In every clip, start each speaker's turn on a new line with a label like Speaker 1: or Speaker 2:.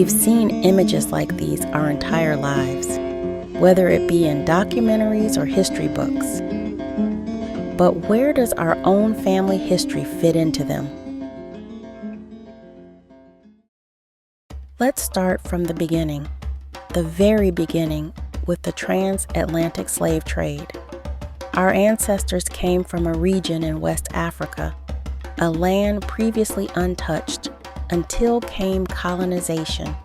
Speaker 1: We've seen images like these our entire lives, whether it be in documentaries or history books. But where does our own family history fit into them? Let's start from the beginning, the very beginning, with the transatlantic slave trade. Our ancestors came from a region in West Africa, a land previously untouched, until came colonization.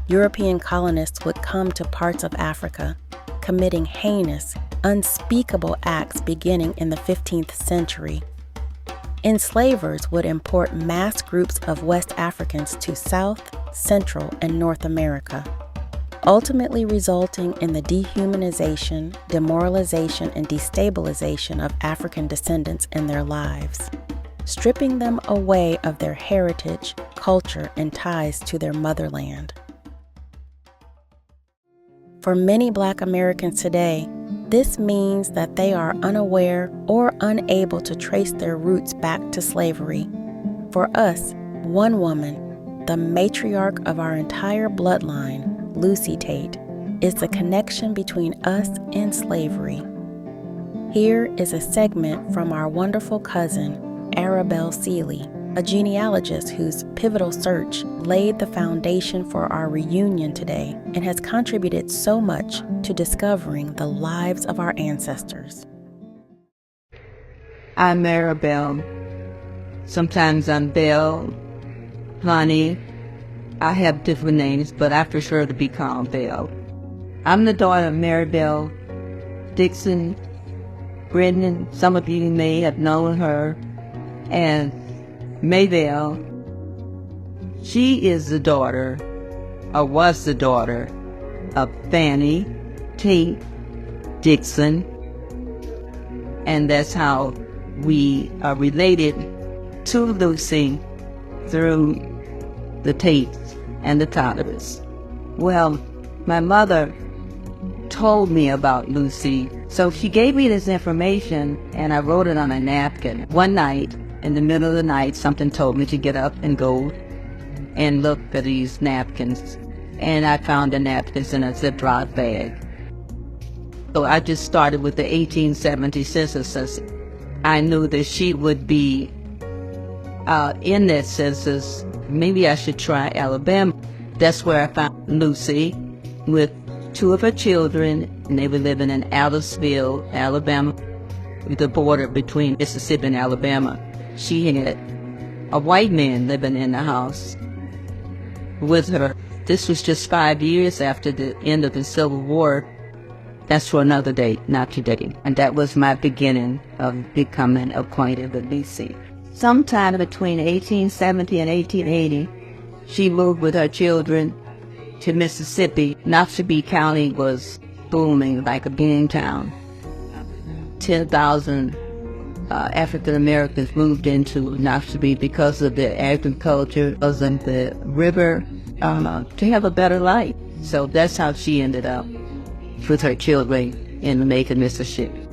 Speaker 1: European colonists would come to parts of Africa, committing heinous, unspeakable acts beginning in the 15th century. Enslavers would import mass groups of West Africans to South, Central, and North America, ultimately resulting in the dehumanization, demoralization, and destabilization of African descendants in their lives, stripping them away of their heritage, culture, and ties to their motherland. For many Black Americans today, this means that they are unaware or unable to trace their roots back to slavery. For us, one woman, the matriarch of our entire bloodline, Lucy Tate, is the connection between us and slavery. Here is a segment from our wonderful cousin, Arabelle Seeley, a genealogist whose pivotal search laid the foundation for our reunion today and has contributed so much to discovering the lives of our ancestors.
Speaker 2: I'm Arabelle. Sometimes I'm Belle, Honey. I have different names, but I prefer to be called Belle. I'm the daughter of Maribel Dixon Brennan. Some of you may have known her. And Maybelle, she is the daughter, or was the daughter, of Fannie Tate Dixon. And that's how we are related to Lucy through the Tates and the Totters. Well, my mother told me about Lucy, so she gave me this information and I wrote it on a napkin. One night, in the middle of the night, something told me to get up and go and look for these napkins. And I found the napkins in a Ziploc bag. So I just started with the 1870 census. I knew that she would be in that census. Maybe I should try Alabama. That's where I found Lucy with two of her children, and they were living in Aliceville, Alabama, with the border between Mississippi and Alabama. She had a white man living in the house with her. This was just 5 years after the end of the Civil War. That's for another day, not today. And that was my beginning of becoming acquainted with Lucy. Sometime between 1870 and 1880, she moved with her children to Mississippi. Noxubee County was booming like a bean town. 10,000 African Americans moved into Noxubee because of the agriculture, because of the river, to have a better life. So that's how she ended up with her children in Macon, Mississippi.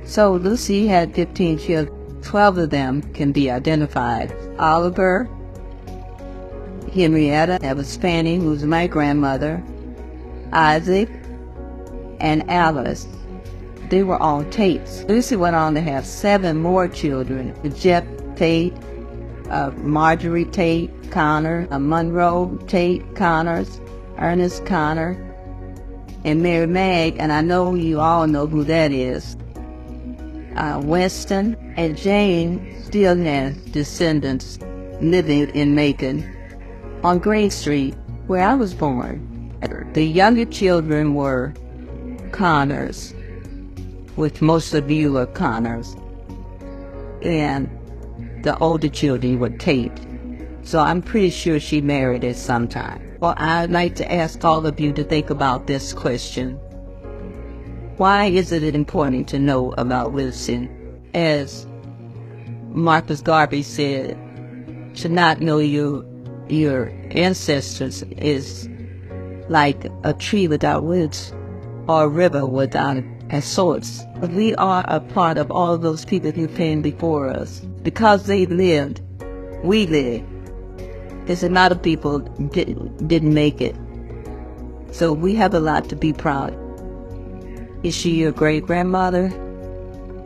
Speaker 2: So Lucy had 15 children. 12 of them can be identified. Oliver, Henrietta, that was Fannie, who was my grandmother, Isaac, and Alice. They were all Tates. Lucy went on to have 7 more children. Jeff Tate, Marjorie Tate Connor, Monroe Tate Connors, Ernest Connor, and Mary Mag, and I know you all know who that is. Winston and Jane still has descendants living in Macon on Green Street, where I was born. The younger children were Connors, which most of you are Connors, and the older children were Tate. So I'm pretty sure she married at some time. Well, I'd like to ask all of you to think about this question. Why is it important to know about Wilson? As Marcus Garvey said, to not know your ancestors is like a tree without roots or a river without a source. We are a part of all those people who came before us. Because they lived, we live. There's a lot of people didn't make it. So we have a lot to be proud. Is she your great-grandmother?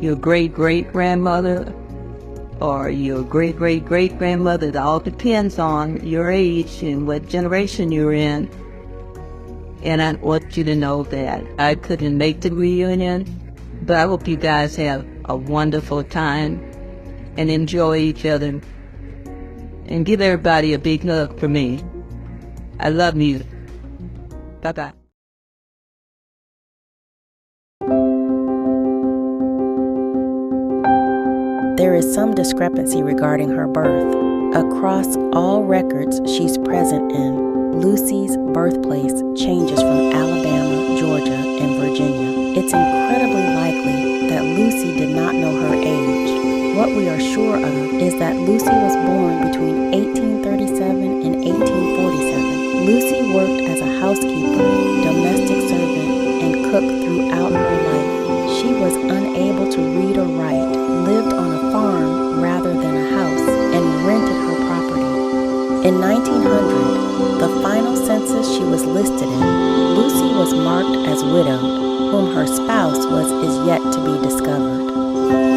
Speaker 2: Your great-great-grandmother? Or your great-great-great-grandmother? It all depends on your age and what generation you're in. And I want you to know that I couldn't make the reunion, but I hope you guys have a wonderful time and enjoy each other. And give everybody a big hug for me. I love you. Bye-bye.
Speaker 1: There is some discrepancy regarding her birth. Across all records she's present in, Lucy's birthplace changes from Alabama, Georgia, and Virginia. It's incredibly likely that Lucy did not know her age. What we are sure of is that Lucy was born between 1837 and 1847. Lucy worked as a housekeeper, domestic servant, and cook throughout her life. She was unable to read or write, lived on a farm rather than a house, and rented her property. In 1900, the final census she was listed in, Lucy was marked as widowed, whom her spouse is yet to be discovered.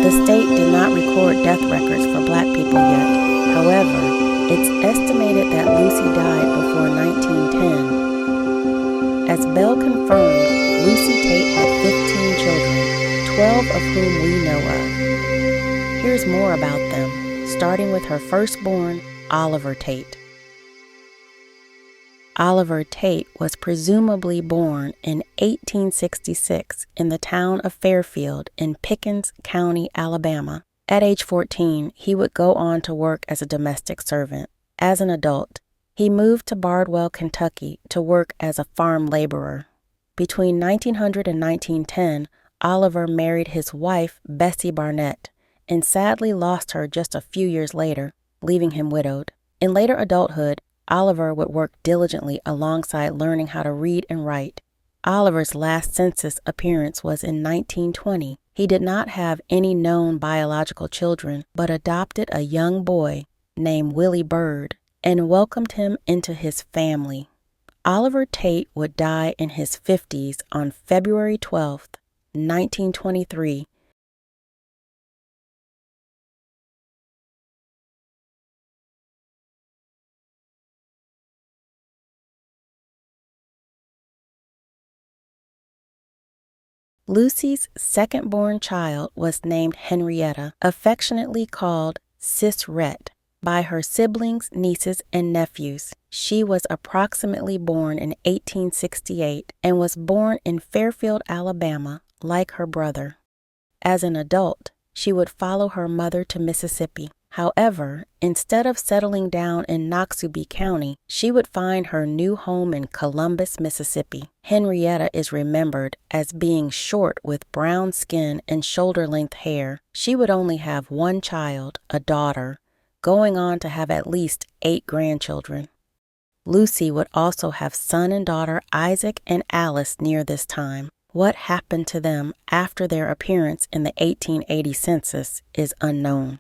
Speaker 1: The state did not record death records for Black people yet. However, it's estimated that Lucy died before 1910. As Bell confirmed, Lucy Tate had 15 children, 12 of whom we know of. Here's more about them, starting with her firstborn, Oliver Tate. Oliver Tate was presumably born in 1866 in the town of Fairfield in Pickens County, Alabama. At age 14, he would go on to work as a domestic servant. As an adult, he moved to Bardwell, Kentucky to work as a farm laborer. Between 1900 and 1910, Oliver married his wife, Bessie Barnett, and sadly lost her just a few years later, leaving him widowed. In later adulthood, Oliver would work diligently alongside learning how to read and write. Oliver's last census appearance was in 1920. He did not have any known biological children, but adopted a young boy named Willie Bird and welcomed him into his family. Oliver Tate would die in his 50s on February 12, 1923. Lucy's second-born child was named Henrietta, affectionately called Sis Rhett, by her siblings, nieces, and nephews. She was approximately born in 1868 and was born in Fairfield, Alabama, like her brother. As an adult, she would follow her mother to Mississippi. However, instead of settling down in Noxubee County, she would find her new home in Columbus, Mississippi. Henrietta is remembered as being short with brown skin and shoulder-length hair. She would only have one child, a daughter, going on to have at least 8 grandchildren. Lucy would also have son and daughter Isaac and Alice near this time. What happened to them after their appearance in the 1880 census is unknown.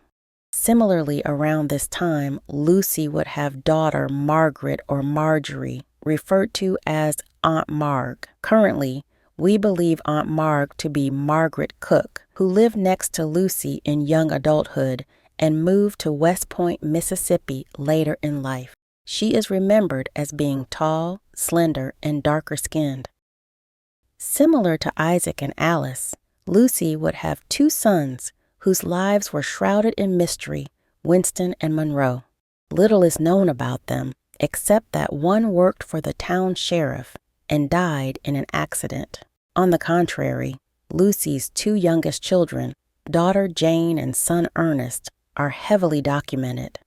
Speaker 1: Similarly, around this time, Lucy would have daughter Margaret or Marjorie, referred to as Aunt Marg. Currently, we believe Aunt Marg to be Margaret Cook, who lived next to Lucy in young adulthood and moved to West Point, Mississippi later in life. She is remembered as being tall, slender, and darker-skinned. Similar to Isaac and Alice, Lucy would have 2 sons whose lives were shrouded in mystery, Winston and Monroe. Little is known about them, except that one worked for the town sheriff and died in an accident. On the contrary, Lucy's 2 youngest children, daughter Jane and son Ernest, are heavily documented.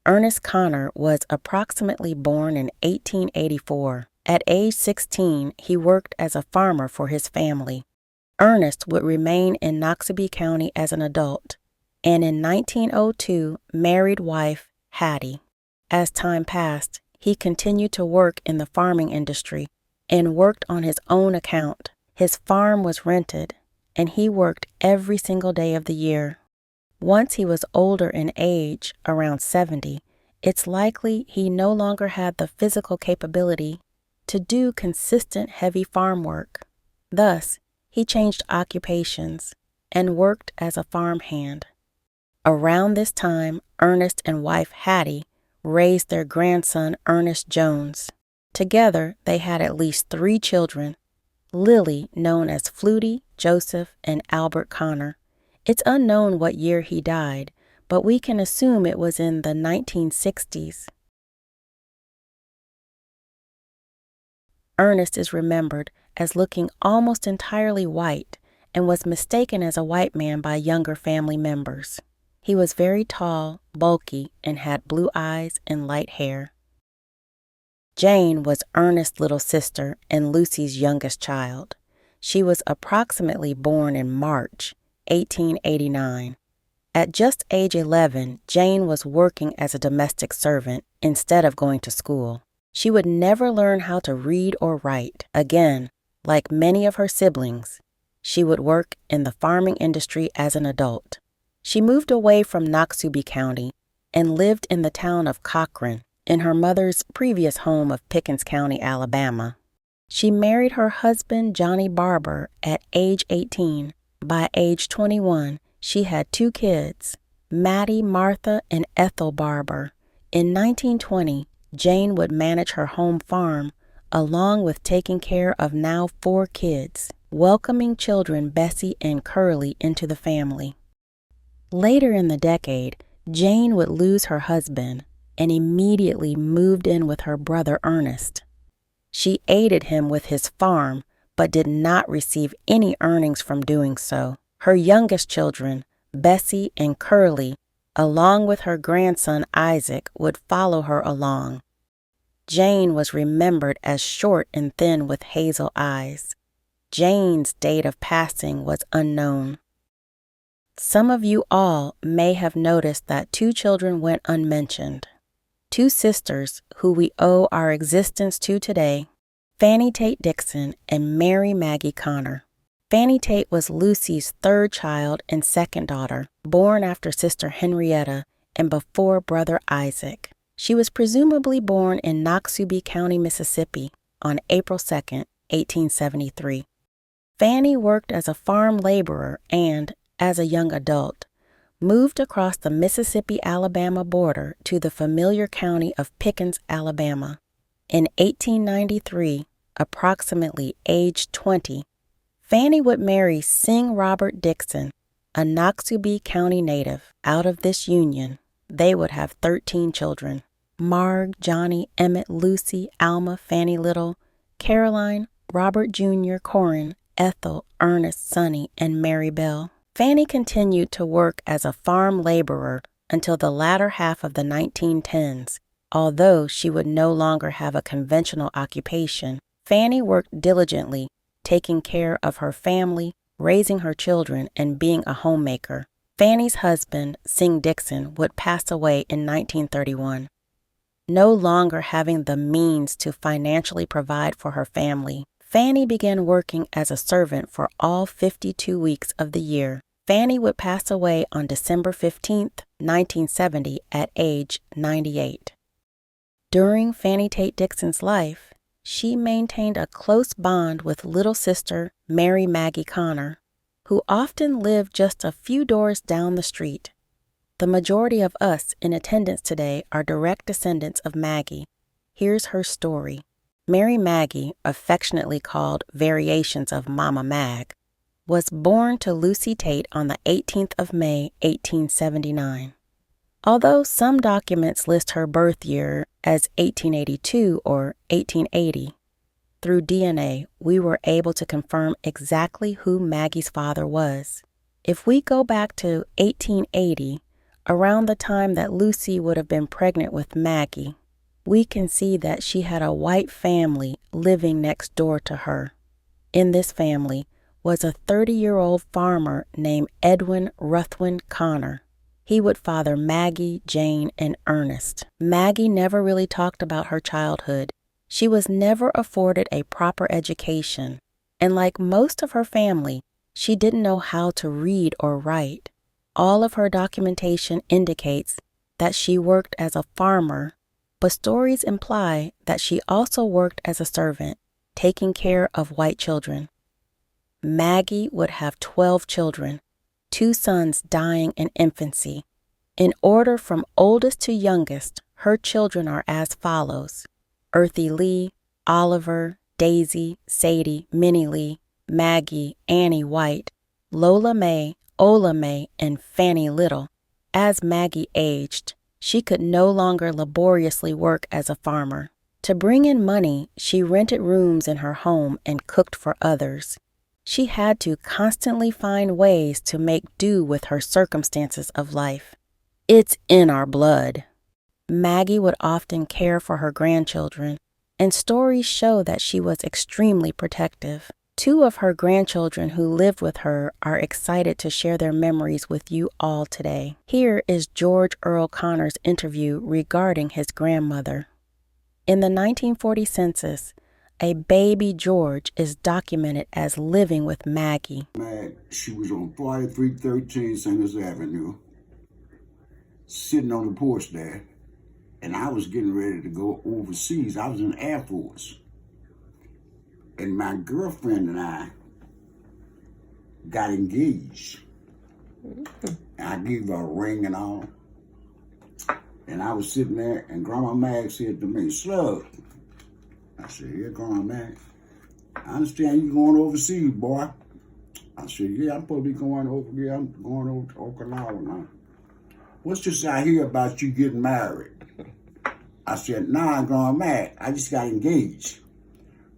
Speaker 1: Ernest Connor was approximately born in 1884. At age 16, he worked as a farmer for his family. Ernest would remain in Noxubee County as an adult, and in 1902 married wife Hattie. As time passed, he continued to work in the farming industry and worked on his own account. His farm was rented, and he worked every single day of the year. Once he was older in age, around 70, it's likely he no longer had the physical capability to do consistent heavy farm work. Thus, he changed occupations and worked as a farmhand. Around this time, Ernest and wife Hattie raised their grandson Ernest Jones. Together, they had at least 3 children, Lily, known as Flutie, Joseph, and Albert Connor. It's unknown what year he died, but we can assume it was in the 1960s. Ernest is remembered as looking almost entirely white and was mistaken as a white man by younger family members. He was very tall, bulky, and had blue eyes and light hair. Jane was Ernest's little sister and Lucy's youngest child. She was approximately born in March 1889. At just age 11, Jane was working as a domestic servant instead of going to school. She would never learn how to read or write. Again, like many of her siblings, she would work in the farming industry as an adult. She moved away from Noxubee County and lived in the town of Cochran, in her mother's previous home of Pickens County, Alabama. She married her husband, Johnny Barber, at age 18. By age 21, she had 2 kids, Maddie, Martha, and Ethel Barber. In 1920, Jane would manage her home farm, along with taking care of now 4 kids, welcoming children Bessie and Curly into the family. Later in the decade, Jane would lose her husband and immediately moved in with her brother Ernest. She aided him with his farm, but did not receive any earnings from doing so. Her youngest children, Bessie and Curly, along with her grandson Isaac, would follow her along. Jane was remembered as short and thin with hazel eyes. Jane's date of passing was unknown. Some of you all may have noticed that 2 children went unmentioned. 2 sisters who we owe our existence to today, Fanny Tate Dixon and Mary Maggie Connor. Fanny Tate was Lucy's 3rd child and 2nd daughter, born after Sister Henrietta and before brother Isaac. She was presumably born in Noxubee County, Mississippi, on April 2, 1873. Fanny worked as a farm laborer and, as a young adult, moved across the Mississippi-Alabama border to the familiar county of Pickens, Alabama. In 1893, approximately age 20, Fanny would marry Sing Robert Dixon, a Noxubee County native. Out of this union, they would have 13 children: Marg, Johnny, Emmett, Lucy, Alma, Fanny Little, Caroline, Robert Jr., Corin, Ethel, Ernest, Sonny, and Mary Bell. Fanny continued to work as a farm laborer until the latter half of the 1910s. Although she would no longer have a conventional occupation, Fanny worked diligently, taking care of her family, raising her children, and being a homemaker. Fanny's husband, Sing Dixon, would pass away in 1931. No longer having the means to financially provide for her family, Fanny began working as a servant for all 52 weeks of the year. Fanny would pass away on December 15, 1970, at age 98. During Fanny Tate Dixon's life, she maintained a close bond with little sister Mary Maggie Connor, who often lived just a few doors down the street. The majority of us in attendance today are direct descendants of Maggie. Here's her story. Mary Maggie, affectionately called Variations of Mama Mag, was born to Lucy Tate on the 18th of May, 1879. Although some documents list her birth year as 1882 or 1880, through DNA, we were able to confirm exactly who Maggie's father was. If we go back to 1880, around the time that Lucy would have been pregnant with Maggie, we can see that she had a white family living next door to her. In this family was a 30-year-old farmer named Edwin Ruthven Connor. He would father Maggie, Jane, and Ernest. Maggie never really talked about her childhood. She was never afforded a proper education, and like most of her family, she didn't know how to read or write. All of her documentation indicates that she worked as a farmer, but stories imply that she also worked as a servant, taking care of white children. Maggie would have 12 children, 2 sons dying in infancy. In order from oldest to youngest, her children are as follows: Earthy Lee, Oliver, Daisy, Sadie, Minnie Lee, Maggie, Annie White, Lola Mae, Ola Mae, and Fannie Little. As Maggie aged, she could no longer laboriously work as a farmer. To bring in money, she rented rooms in her home and cooked for others. She had to constantly find ways to make do with her circumstances of life. It's in our blood. Maggie would often care for her grandchildren, and stories show that she was extremely protective. 2 of her grandchildren who lived with her are excited to share their memories with you all today. Here is George Earl Connor's interview regarding his grandmother. In the 1940 census, a baby George is documented as living with Maggie.
Speaker 3: She was on 4313 Sanders Avenue, sitting on the porch there, and I was getting ready to go overseas. I was in the Air Force. And my girlfriend and I got engaged. And I gave her a ring and all. And I was sitting there, and Grandma Mag said to me, "Slug." I said, "Yeah, Grandma Mag, I understand you going overseas, boy." I said, "Yeah, I'm supposed to be going over. Yeah, I'm going over to Okinawa now. What's this I hear about you getting married?" I said, "Nah, Grandma Mag, I just got engaged.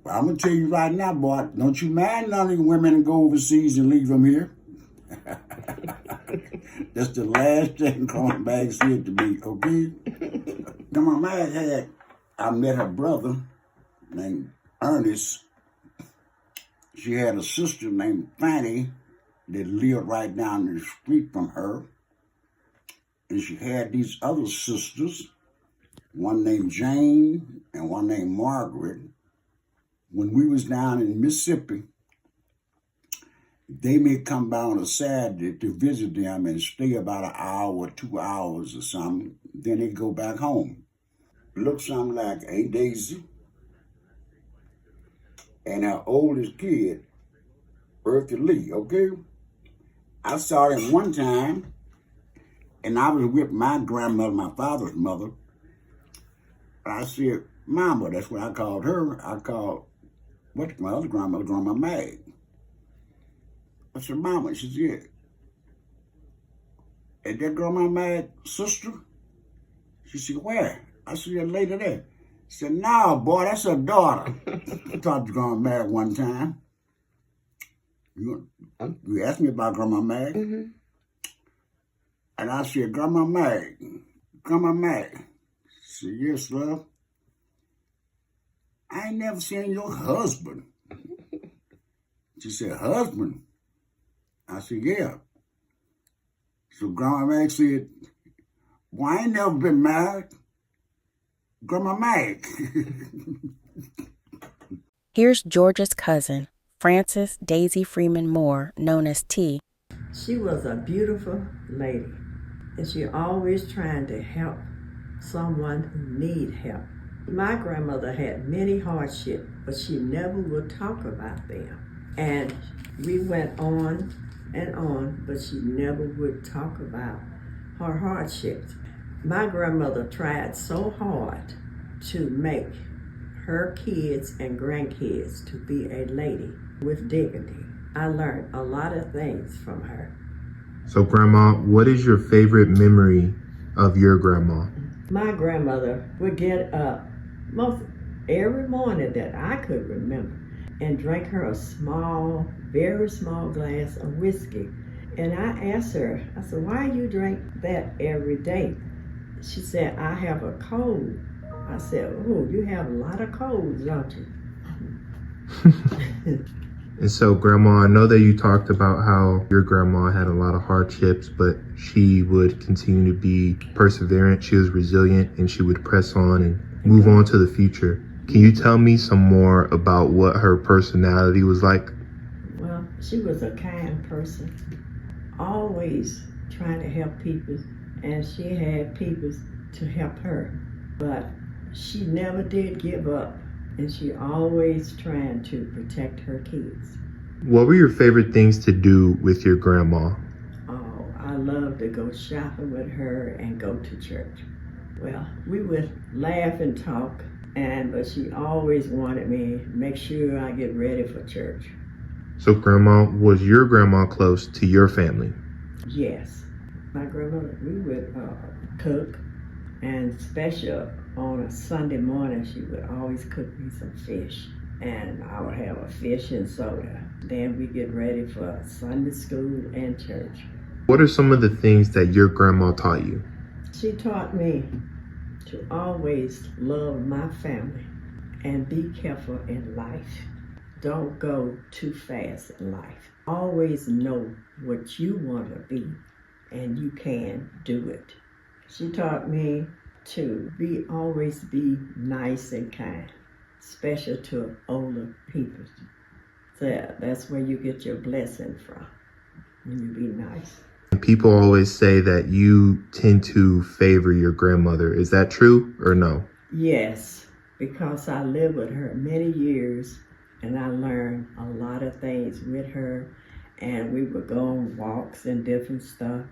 Speaker 3: But I'm going to tell you right now, boy, don't you marry none of these women and go overseas and leave them here." That's the last thing Grandma Mag said to me, okay? Grandma Mag I met her brother named Ernest. She had a sister named Fanny that lived right down the street from her. And she had these other sisters, one named Jane and one named Margaret. When we was down in Mississippi, they may come by on a Saturday to visit them and stay about an hour or 2 hours or something. Then they go back home. Look something like Aunt Daisy and her oldest kid, Earthy Lee, okay? I saw them one time, and I was with my grandmother, my father's mother. I said, "Mama," that's what I called her. I called, what's my other grandmother, Grandma Mag. I said, "Mama." She said, "Is that Grandma Mag's sister?" She said, "Where?" I said, "That lady there." She said, "No, boy, that's her daughter." I talked to Grandma Mag one time. You asked me about Grandma Mag. Mm-hmm. And I said, Grandma Mag. She said, "Yes, love. I ain't never seen your husband." She said, "Husband?" I said, "Yeah." So Grandma Mag said, "Well, I ain't never been married. Grandma Mag."
Speaker 1: Here's George's cousin, Frances Daisy Freeman Moore, known as T.
Speaker 4: She was a beautiful lady, and she always trying to help someone who need help. My grandmother had many hardships, but she never would talk about them. And we went on and on, but she never would talk about her hardships. My grandmother tried so hard to make her kids and grandkids to be a lady with dignity. I learned a lot of things from her.
Speaker 5: So Grandma, what is your favorite memory of your grandma?
Speaker 4: My grandmother would get up most every morning that I could remember and drank her a small, very small glass of whiskey. And I asked her, I said, "Why you drink that every day?" She said, "I have a cold." I said, "Oh, you have a lot of colds, don't you?"
Speaker 5: And so, Grandma, I know that you talked about how your grandma had a lot of hardships, but she would continue to be perseverant. She was resilient, and she would press on and move on to the future. Can you tell me some more about what her personality was like?
Speaker 4: Well, she was a kind person, always trying to help people and she had people to help her. But she never did give up, and she always trying to protect her kids.
Speaker 5: What were your favorite things to do with your grandma?
Speaker 4: Oh, I love to go shopping with her and go to church. Well, we would laugh and talk, but she always wanted me to make sure I get ready for church.
Speaker 5: So was your grandma close to your family?
Speaker 4: Yes. My grandmother, we would cook, and special on a Sunday morning, she would always cook me some fish. And I would have a fish and soda. Then we get ready for Sunday school and church.
Speaker 5: What are some of the things that your grandma taught you?
Speaker 4: She taught me to always love my family and be careful in life. Don't go too fast in life. Always know what you want to be, and you can do it. She taught me to always be nice and kind, especially to older people. So that's where you get your blessing from, when you be nice.
Speaker 5: People always say that you tend to favor your grandmother. Is that true or no?
Speaker 4: Yes, because I lived with her many years, and I learned a lot of things with her, and we would go on walks and different stuff,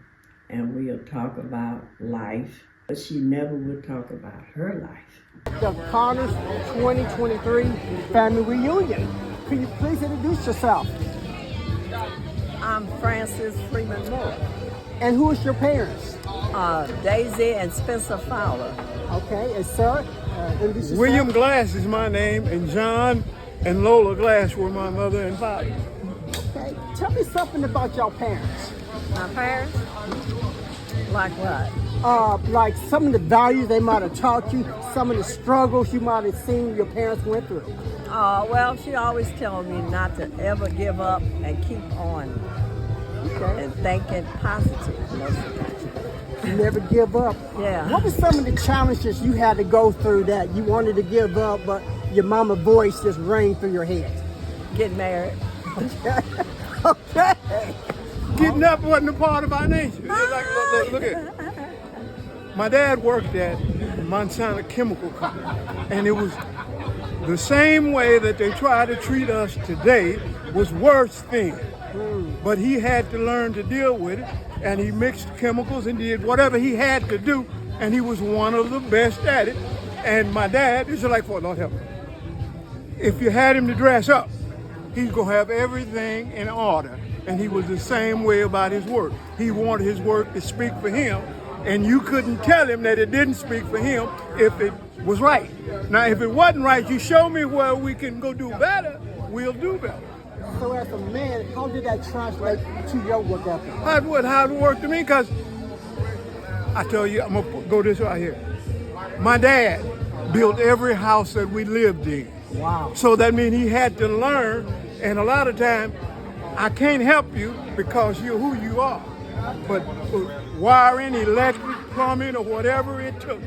Speaker 4: and we'll talk about life, but she never would talk about her life.
Speaker 6: The Connors 2023 Family Reunion. Can you please introduce yourself?
Speaker 7: I'm Frances Freeman Moore.
Speaker 6: And who is your parents?
Speaker 7: Daisy and Spencer Fowler.
Speaker 6: Okay, and sir, introduce yourself.
Speaker 8: William Glass is my name, and John and Lola Glass were my mother and father.
Speaker 6: Okay, tell me something about your parents.
Speaker 7: My parents? Like what?
Speaker 6: Like some of the values they might have taught you, some of the struggles you might have seen your parents went through.
Speaker 7: Well, she always told me not to ever give up and keep on.
Speaker 6: Okay.
Speaker 7: And thinking positive most of the time.
Speaker 6: You never give up.
Speaker 7: Yeah.
Speaker 6: What were some of the challenges you had to go through that you wanted to give up, but your mama's voice just rang through your head?
Speaker 7: Get married.
Speaker 6: Okay.
Speaker 8: Getting up wasn't a part of our nature. Look at my dad worked at Montana Chemical Company, and it was the same way that they try to treat us today was worse then. But he had to learn to deal with it, and he mixed chemicals and did whatever he had to do, and he was one of the best at it. And my dad, this is like, for Lord help me, if you had him to dress up, he's gonna have everything in order. And he was the same way about his work. He wanted his work to speak for him, and you couldn't tell him that it didn't speak for him if it was right. Now, if it wasn't right, you show me where we can go do better, we'll do better.
Speaker 6: So as a man, how did that translate to your work ethic?
Speaker 8: How it worked to me, because I tell you, I'm gonna go this right here. My dad built every house that we lived in.
Speaker 6: Wow.
Speaker 8: So that means he had to learn, and a lot of times, I can't help you because you're who you are. But wiring, electric, plumbing, or whatever it took,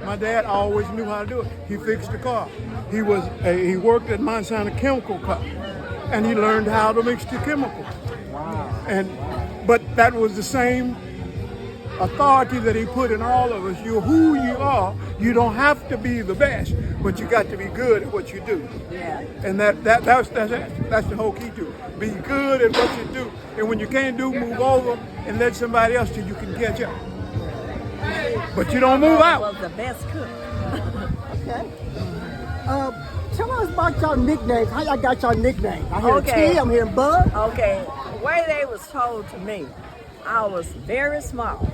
Speaker 8: my dad always knew how to do it. He fixed the car. He worked at Montana Chemical Company, and he learned how to mix the chemicals.
Speaker 6: Wow.
Speaker 8: But that was the same authority that he put in all of us. You're who you are. You don't have to be the best, but you got to be good at what you do.
Speaker 7: Yeah.
Speaker 8: And that's the whole key to it. Be good at what you do. And when you can't do, move over and let somebody else till you can catch up. But you don't move out.
Speaker 7: Was the best cook.
Speaker 6: Okay. Tell us about your nicknames. How y'all got your nicknames? I hear
Speaker 7: Okay.
Speaker 6: T, I'm hearing Bud.
Speaker 7: Okay, the way they was told to me, I was very small.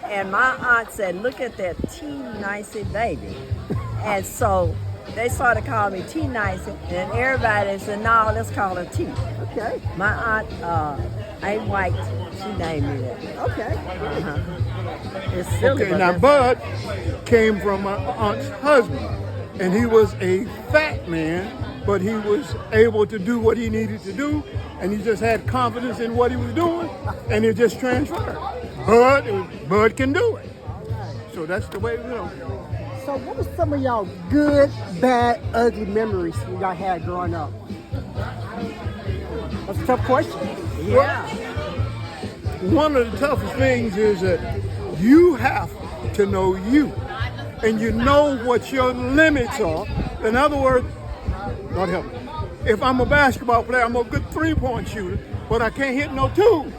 Speaker 7: And my aunt said, look at that T-Nicey baby. And so they started calling me T-Nicey, and everybody said, no, let's call her T.
Speaker 6: Okay.
Speaker 7: My aunt, ain't white, she named me that.
Speaker 6: Okay.
Speaker 7: It's silly,
Speaker 8: Okay,
Speaker 7: but
Speaker 8: now
Speaker 7: that's-
Speaker 8: Bud came from my aunt's husband, and he was a fat man, but he was able to do what he needed to do, and he just had confidence in what he was doing, and it just transferred. Bud can do it. So that's the way,
Speaker 6: So what were some of y'all good, bad, ugly memories y'all had growing up? That's a tough question.
Speaker 7: Yeah.
Speaker 8: One of the toughest things is that You have to know you, and you know what your limits are. In other words, Lord help me. If I'm a basketball player, I'm a good three-point shooter, but I can't hit no two.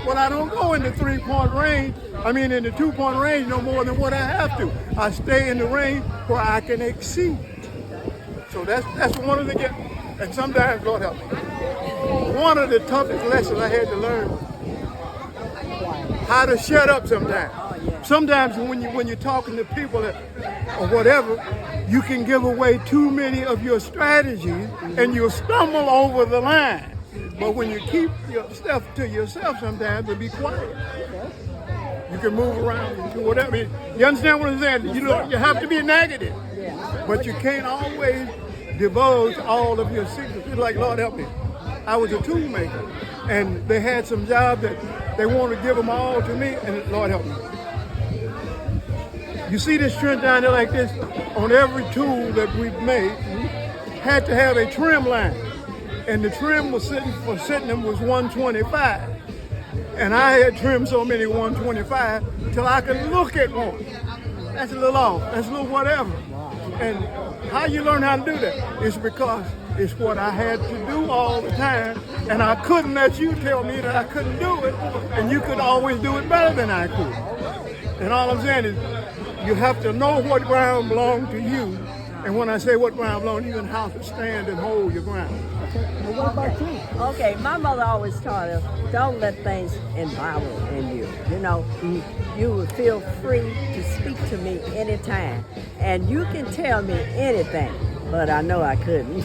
Speaker 8: Well, I don't go in the three-point range. I mean, in the two-point range no more than what I have to. I stay in the range where I can exceed. So that's one of the gifts. And sometimes, Lord help me, one of the toughest lessons I had to learn, how to shut up sometimes. Sometimes when you're talking to people or whatever, you can give away too many of your strategies and you'll stumble over the line. But when you keep your stuff to yourself sometimes and be quiet, you can move around and do whatever. You understand what I'm saying? You have to be negative, but you can't always divulge all of your secrets. It's like, Lord help me, I was a tool maker, and they had some jobs that they wanted to give them all to me, and Lord help me. You see this trench down there like this, on every tool that we've made, had to have a trim line. And the trim was sitting them was 125. And I had trimmed so many 125 till I could look at one. That's a little off, that's a little whatever. And how you learn how to do that? It's because it's what I had to do all the time, and I couldn't let you tell me that I couldn't do it, and you could always do it better than I could. And all I'm saying is, you have to know what ground belongs to you, and when I say what ground belongs to you, and how to stand and hold your ground.
Speaker 6: Well, what about you?
Speaker 7: Okay, my mother always taught us, don't let things environment in you. You know, you would feel free to speak to me anytime. And you can tell me anything, but I know I couldn't.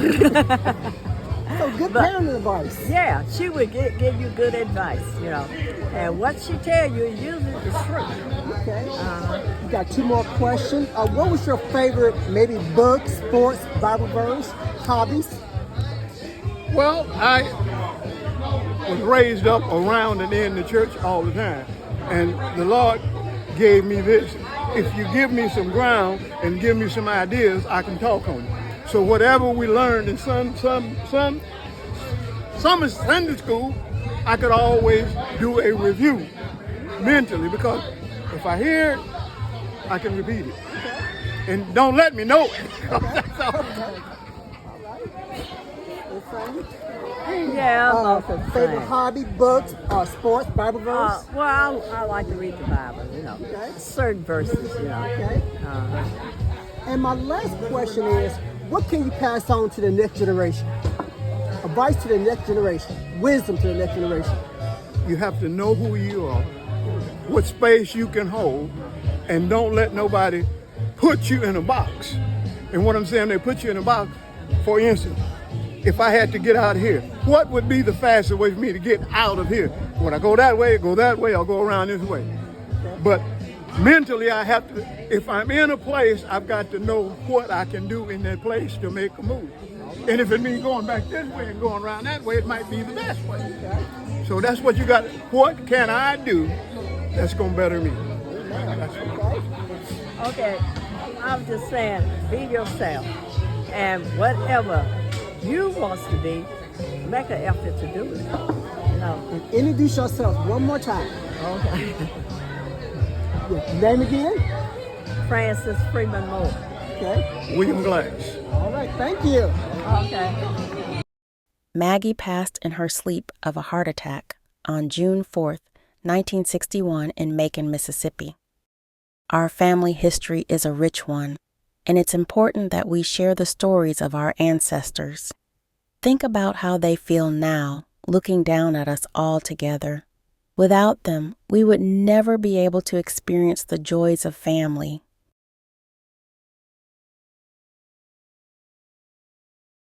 Speaker 6: So good parenting advice.
Speaker 7: Yeah, she would give you good advice, you know. And what she tell you usually is true.
Speaker 6: Okay. You got two more questions. What was your favorite, maybe book, sports, Bible verse, hobbies?
Speaker 8: Well, I was raised up around and in the church all the time. And the Lord gave me this. If you give me some ground and give me some ideas, I can talk on it. So whatever we learned in some Sunday school, I could always do a review mentally, because if I hear it, I can repeat it. And don't let me know it. That's all.
Speaker 7: Yeah,
Speaker 6: favorite hobby, books, sports, Bible verse?
Speaker 7: Well, I like to read the Bible, you know.
Speaker 6: Okay.
Speaker 7: Certain verses, you know.
Speaker 6: Okay. And my last question is, what can you pass on to the next generation? Advice to the next generation, wisdom to the next generation.
Speaker 8: You have to know who you are, what space you can hold, and don't let nobody put you in a box. And what I'm saying, they put you in a box. For instance, if I had to get out of here, what would be the fastest way for me to get out of here? Would I go that way, or go around this way? But mentally, I have to, if I'm in a place, I've got to know what I can do in that place to make a move. And if it means going back this way and going around that way, it might be the best way. So that's what you got. What can I do that's going to better me?
Speaker 7: Okay, I'm just saying, be yourself. And whatever you want to be, make an effort to do it. You know.
Speaker 6: And introduce yourself one more time.
Speaker 7: Okay.
Speaker 6: Name again?
Speaker 7: Francis Freeman Moore.
Speaker 6: Okay.
Speaker 8: William Glass.
Speaker 6: All right, thank you.
Speaker 7: Okay.
Speaker 1: Maggie passed in her sleep of a heart attack on June 4th, 1961 in Macon, Mississippi. Our family history is a rich one, and it's important that we share the stories of our ancestors. Think about how they feel now, looking down at us all together. Without them, we would never be able to experience the joys of family,